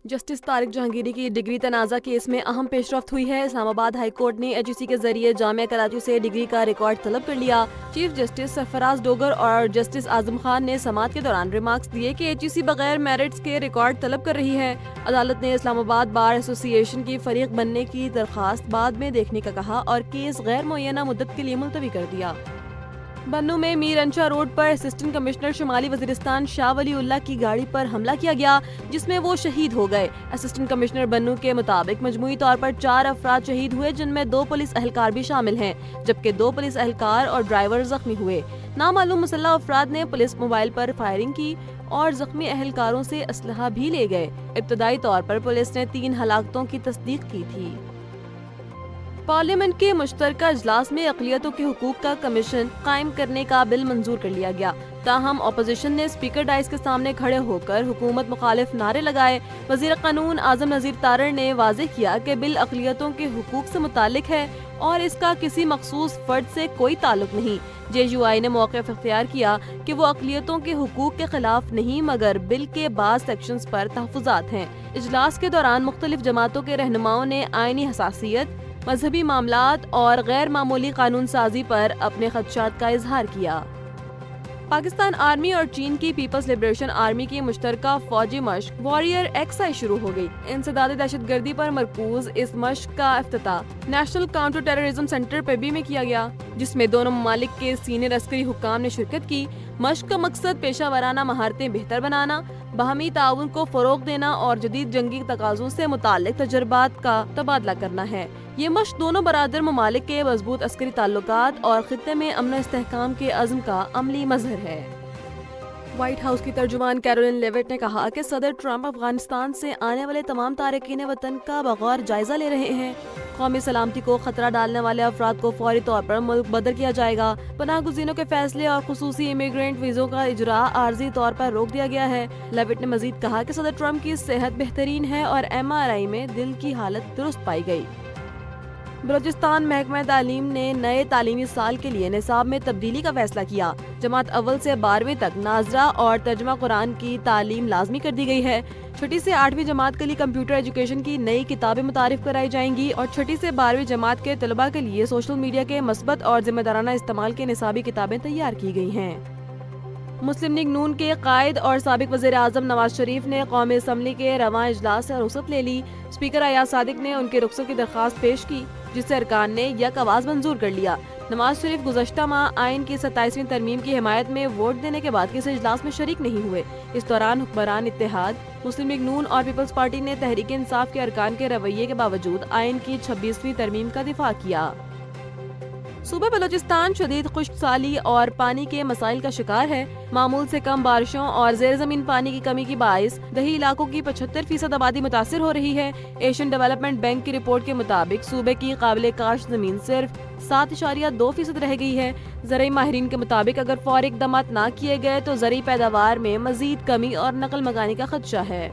Justice Tariq Jahangiri की degree तनाज़ा case में अहम पेशरफ्त हुई है। इस्लामाबाद हाई कोर्ट ने एचईसी के जरिए जामिया कराची से डिग्री का रिकॉर्ड तलब कर लिया। चीफ जस्टिस सरफराज डोगर और जस्टिस आजम खान ने समाअत के दौरान रिमार्क्स दिए कि एचईसी बगैर मेरिट्स के रिकॉर्ड तलब कर रही है। अदालत ने इस्लामाबाद बार एसोसिएशन की फरीक बनने की दरख्वास्त बाद में देखने का कहा और केस गैर मुअय्यना मुद्दत के लिए मुलतवी कर दिया। बन्नू में मीर अंचा रोड पर असिस्टेंट कमिश्नर शुमाली वजीरिस्तान शाह वली उल्लाह की गाड़ी पर हमला किया गया, जिसमें वो शहीद हो गए। असिस्टेंट कमिश्नर बन्नू के मुताबिक मजमूई तौर पर 4 अफराद शहीद हुए, जिनमें 2 पुलिस एहलकार भी शामिल हैं, जबकि 2 पुलिस एहलकार और ड्राइवर जख्मी हुए। नामालूम मुसल्लह अफराद ने पुलिस मोबाइल पर फायरिंग की और जख्मी एहलकारों से असलहा भी ले गए। इब्तदाई तौर पर पुलिस ने 3 हलाकतों की तस्दीक की थी। पार्लियामेंट के मुश्तरका इजलास में अक़लियतों के हुकूक का कमीशन कायम करने का बिल मंजूर कर लिया गया। ताहम अपोजिशन ने स्पीकर डाइस के सामने खड़े होकर हुकूमत मुखालिफ नारे लगाए। वज़ीर क़ानून आज़म नज़ीर तारड़ ने वाज़ेह किया कि बिल अक़लियतों के हुकूक से मुतालिक है और इसका किसी मखसूस फर्द से कोई ताल्लुक नहीं। JUI ने मौक़िफ़ इख्तियार किया कि वो अक़लियतों के हुकूक के खिलाफ नहीं, मगर बिल के बाद सेक्शंस पर तहफ़्फ़ुज़ात हैं। इजलास के दौरान मुख्तलिफ जमातों के रहनुमाओं ने आईनी हसासियत, मजहबी मामलात और गैर मामूली कानून साजी पर अपने खदशात का इजहार किया। पाकिस्तान आर्मी और चीन की पीपल्स लिबरेशन आर्मी की मुश्तरका फौजी मश्क वॉरियर XI शुरू हो गई। इंसदाद दहशतगर्दी पर मरकूज इस मश्क का इफ्तिताह नेशनल काउंटर टेररिज्म सेंटर पेबी में किया गया, जिसमें दोनों ममालिक के सीनियर अस्करी हुक्काम ने शिरकत की। मश्क का मकसद पेशा वराना महारतें बेहतर बनाना, बाहमी ताउन को फरोग देना और जदीद जंगी तकाज़ों से मुताल्लिक तजुर्बात का तबादला करना है। ये मश्क दोनों बरादर ममालिक के मजबूत अस्करी ताल्लुकात और खित्ते में अमन इस्तेहकाम के अज़्म का अमली मज़हर है। व्हाइट हाउस की तर्जुमान कैरोलिन लेविट ने कहा कि सदर ट्रंप अफगानिस्तान से आने वाले तमाम तारकीन वतन का बगौर जायजा ले रहे हैं। कौमी सलामती को खतरा डालने वाले अफराद को फौरी तौर पर मुल्क बदर किया जाएगा। पनाह गुज़ीनों के फैसले और खुसूसी इमिग्रेंट वीज़ों का इजरा आर्जी तौर पर रोक दिया गया है। लेविट ने मजीद कहा कि सदर ट्रंप की सेहत बेहतरीन है और MRI में दिल की हालत दुरुस्त पाई गई। बलोचिस्तान महकमा तालीम ने नए तालीमी साल के लिए निसाब में तब्दीली का फैसला किया। जमात अव्वल से 12वीं तक नाजरा और तर्जुमा कुरान की तालीम लाजमी कर दी गई है। 6ठी से 8वीं जमात के लिए कंप्यूटर एजुकेशन की नई किताबें मुतारिफ कराई जाएंगी और 6ठी से 12वीं जमात के तलबा के लिए सोशल मीडिया के मस्बत और जिम्मेदाराना इस्तेमाल के निसाबी किताबें तैयार की गई हैं। मुस्लिम लीग नून के कायद और साबिक वज़ीर आज़म नवाज शरीफ ने कौमी असम्बली के रवां इजलास से रुखसत ले ली। स्पीकर अयाज सादिक ने उनके रुखसत की दरख्वास्त पेश की, जिसे अरकान ने यक आवाज़ मंजूर कर लिया। नवाज शरीफ गुज़श्ता माह आइन की 27वीं तरमीम की हिमायत में वोट देने के बाद किसी इजलास में शरीक नहीं हुए। इस दौरान हुक्मरान इत्तेहाद, मुस्लिम लीग नून और पीपल्स पार्टी ने तहरीक इंसाफ के अरकान के रवैये के बावजूद आइन की 26वीं तरमीम का दिफा किया। सूबा बलोचिस्तान शदीद खुश्क साली और पानी के मसाइल का शिकार है। मामूल से कम बारिशों और जेर जमीन पानी की कमी की बाइस दही इलाकों की 75% आबादी मुतासिर हो रही है। एशियन डेवलपमेंट बैंक की रिपोर्ट के मुताबिक सूबे की काबिल काश जमीन सिर्फ 7.2% रह गई है। ज़राई माहिरीन के मुताबिक अगर फौरी इक़दामात ना किए गए तो ज़राई पैदावार में मजीद कमी और नकल मकानी का खदशा है।